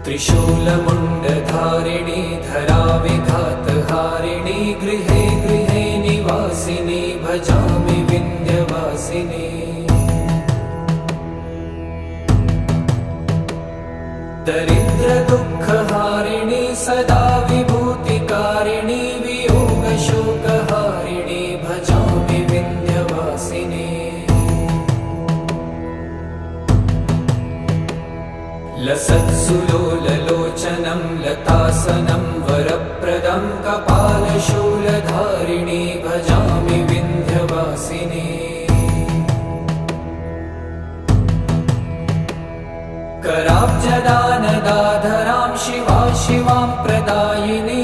त्रिशूलमुण्डधारिणी धराविघातहारिणी गृहे गृहे निवासिनी भजामि विन्ध्यवासिनी। दरिद्रदुःखहारिणी सदा विभूतिकारिणी वियोगशोकहारिणी भजामि विन्ध्यवासिनी। लसत्सुलोललोचनं लतासनं वरप्रदं कपालशूलधारिणी भजामि विन्ध्यवासिनी। कराब्जदानदाधरां शिवा शिवां प्रदायिनी